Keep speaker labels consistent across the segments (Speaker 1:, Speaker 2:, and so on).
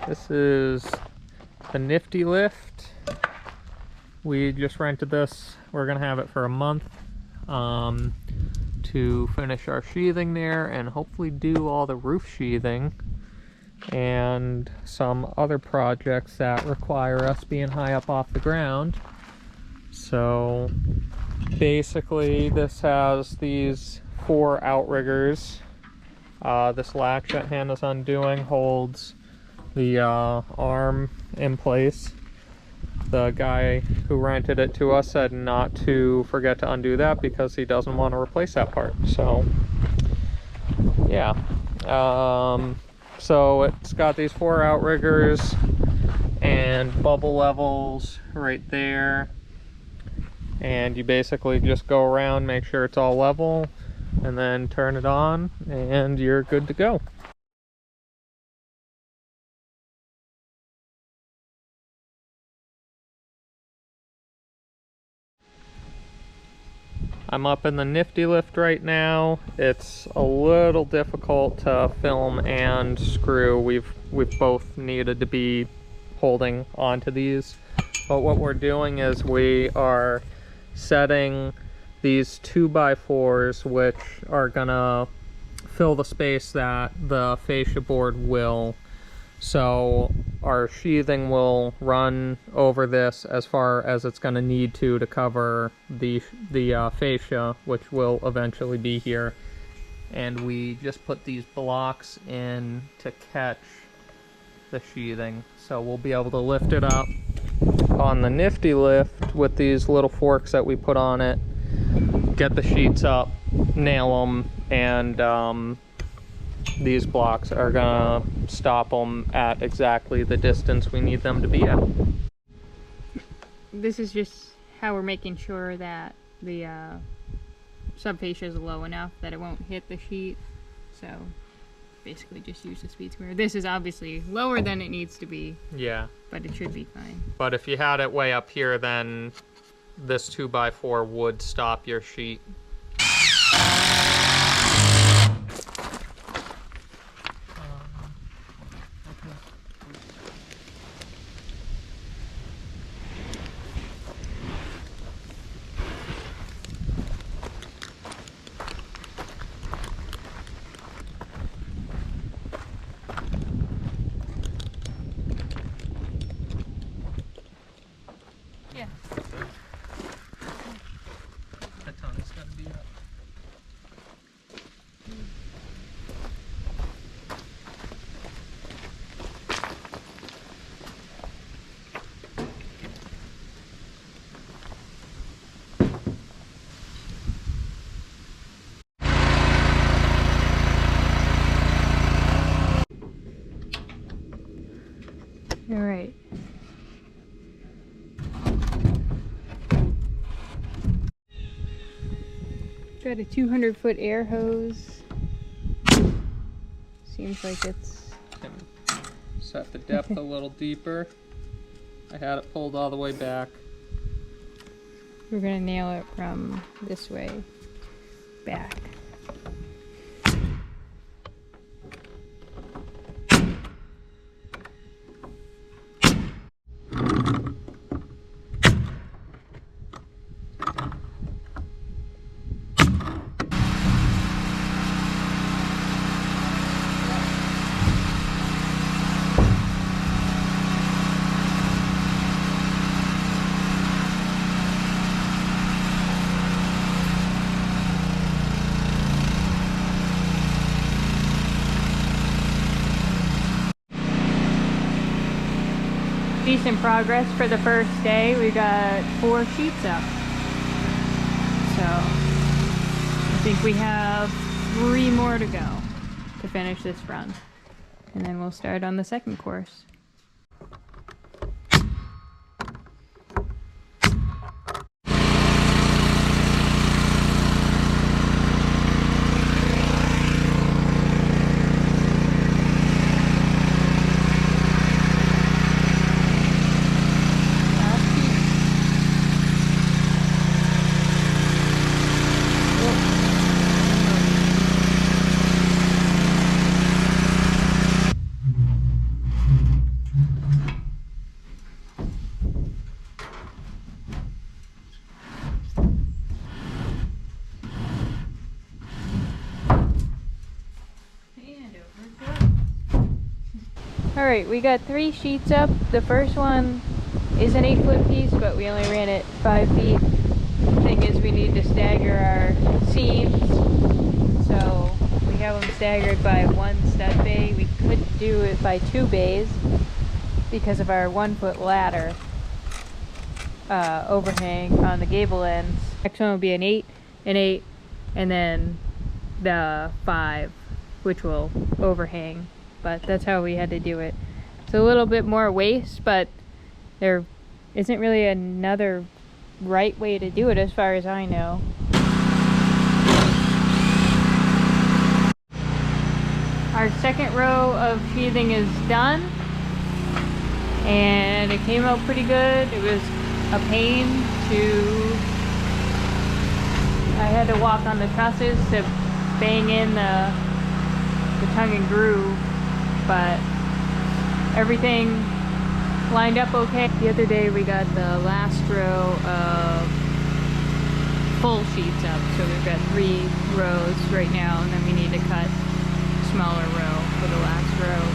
Speaker 1: This is the Nifty Lift. We just rented this. We're gonna have it for a month to finish our sheathing there and hopefully do all the roof sheathing and some other projects that require us being high up off the ground. So basically this has these 4 outriggers. This latch that Hannah's undoing holds the arm in place. The guy who rented it to us said not to forget to undo that because he doesn't want to replace that part. So yeah, so it's got these 4 outriggers and bubble levels right there, and you basically just go around, make sure it's all level, and then turn it on and you're good to go. I'm up in the Nifty Lift right now. It's a little difficult to film and screw. We've both needed to be holding onto these. But what we're doing is we are setting these 2x4s, which are gonna fill the space that the fascia board will. So our sheathing will run over this as far as it's going to need to cover the fascia, which will eventually be here. And we just put these blocks in to catch the sheathing. So we'll be able to lift it up on the Nifty Lift with these little forks that we put on it, get the sheets up, nail them, and these blocks are gonna stop them at exactly the distance we need them to be at.
Speaker 2: This is just how we're making sure that the subfascia is low enough that it won't hit the sheet. So basically just use the speed square. This is obviously lower than it needs to be.
Speaker 1: Yeah.
Speaker 2: But it should be fine.
Speaker 1: But if you had it way up here, then this 2x4 would stop your sheet.
Speaker 2: Yeah.
Speaker 1: The tongue's gonna be up.
Speaker 2: All right. Got a 200-foot air hose. Seems like it's...
Speaker 1: Can set the depth a little deeper. I had it pulled all the way back.
Speaker 2: We're gonna nail it from this way back. Decent progress for the first day. We got 4 sheets up. So I think we have 3 more to go to finish this run. And then we'll start on the second course. Alright, we got 3 sheets up. The first one is an 8-foot piece, but we only ran it 5 feet. Thing is, we need to stagger our seams, so we have them staggered by 1 stud bay. We could do it by 2 bays because of our 1-foot ladder overhang on the gable ends. Next one will be an 8, an 8, and then the 5, which will overhang. But that's how we had to do it. It's a little bit more waste, but there isn't really another right way to do it as far as I know. Our second row of sheathing is done, and it came out pretty good. It was a pain I had to walk on the trusses to bang in the tongue and groove, but everything lined up okay. The other day we got the last row of full sheets up, so we've got 3 rows right now, and then we need to cut a smaller row for the last row.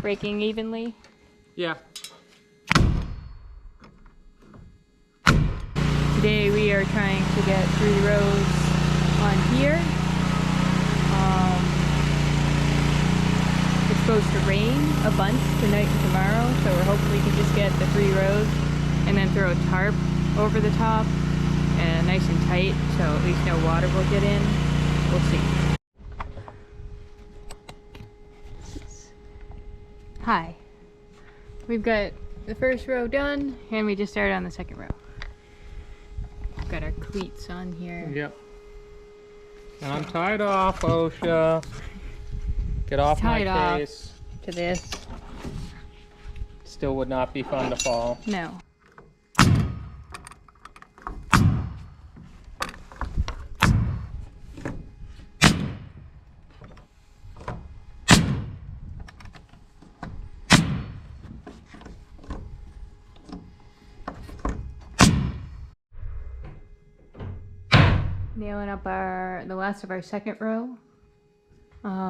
Speaker 2: Breaking evenly?
Speaker 1: Yeah.
Speaker 2: Today we are trying to get 3 rows on here. It's supposed to rain a bunch tonight and tomorrow, so we're hoping we can just get the 3 rows and then throw a tarp over the top and nice and tight, so at least no water will get in. We'll see. Hi. We've got the first row done, and we just started on the second row. We've got our cleats on here.
Speaker 1: Yep. And I'm tied off, OSHA. Get off my case.
Speaker 2: To this.
Speaker 1: Still would not be fun to fall.
Speaker 2: No. Nailing up the last of our second row.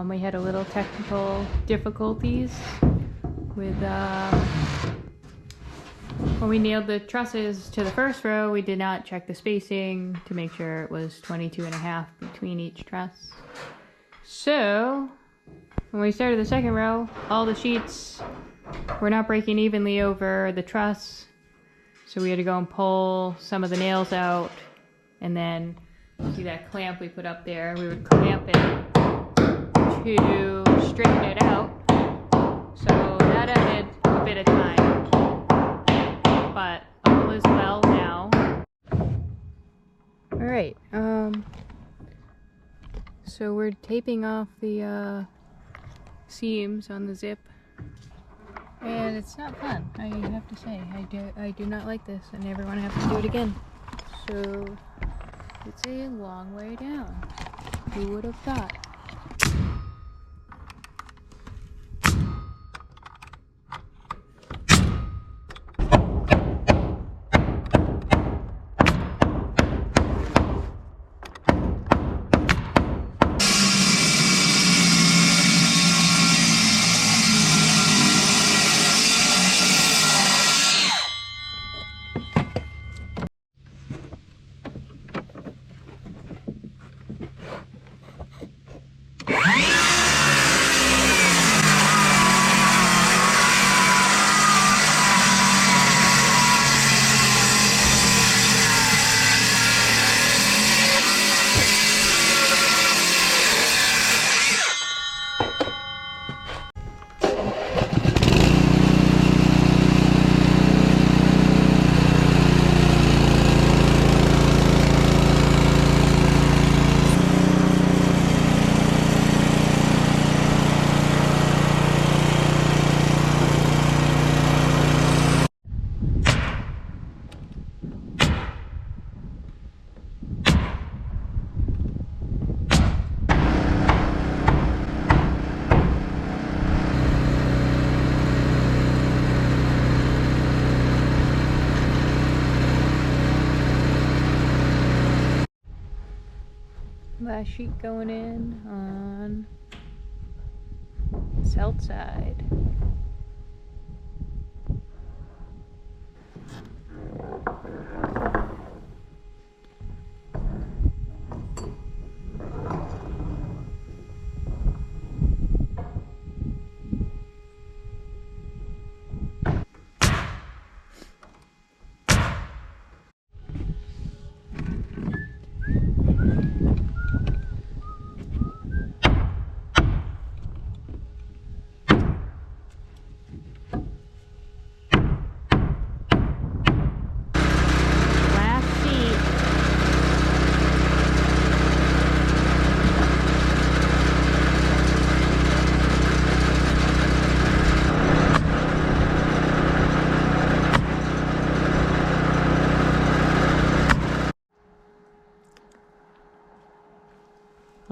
Speaker 2: We had a little technical difficulties with when we nailed the trusses to the first row. We did not check the spacing to make sure it was 22.5 between each truss. So when we started the second row, all the sheets were not breaking evenly over the truss, so we had to go and pull some of the nails out, and then see that clamp we put up there, we would clamp it to straighten it out. So that added a bit of time, but all is well now. Alright, so we're taping off the seams on the zip, and it's not fun, I have to say. I do not like this. I never want to have to do it again. So it's a long way down. Who would have thought? Last sheet going in on south side.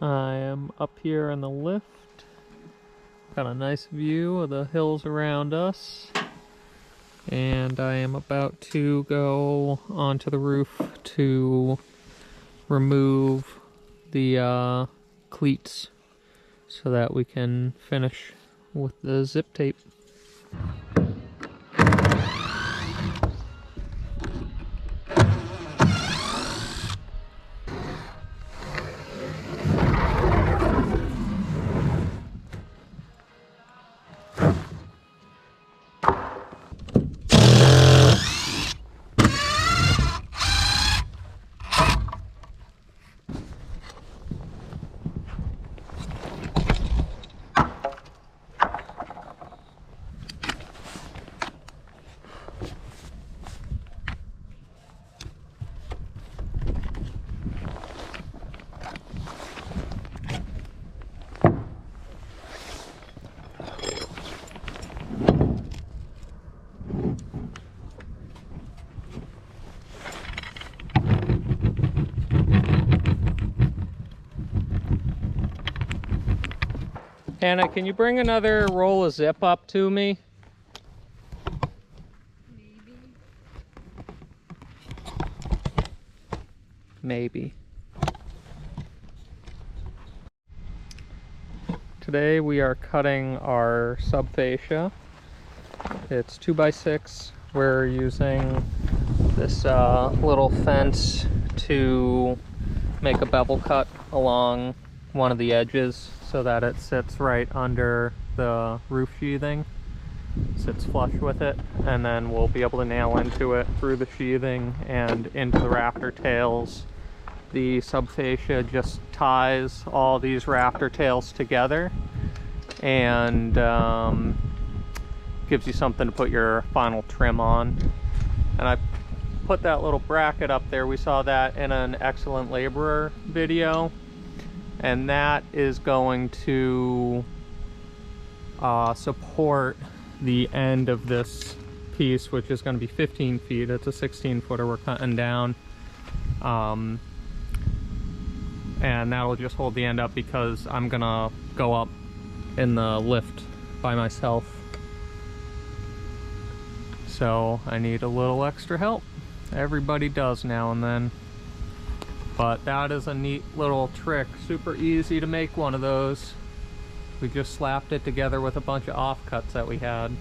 Speaker 1: I am up here in the lift. Got a nice view of the hills around us. And I am about to go onto the roof to remove the cleats so that we can finish with the zip tape. Hannah, can you bring another roll of zip up to me? Maybe. Today we are cutting our subfascia. It's 2x6. We're using this little fence to make a bevel cut along one of the edges so that it sits right under the roof sheathing, sits flush with it, and then we'll be able to nail into it through the sheathing and into the rafter tails. The subfascia just ties all these rafter tails together and gives you something to put your final trim on. And I put that little bracket up there. We saw that in an Excellent Laborer video, and that is going to support the end of this piece, which is going to be 15 feet. It's a 16-footer we're cutting down. And that'll just hold the end up because I'm gonna go up in the lift by myself. So I need a little extra help. Everybody does now and then. But that is a neat little trick. Super easy to make one of those. We just slapped it together with a bunch of offcuts that we had.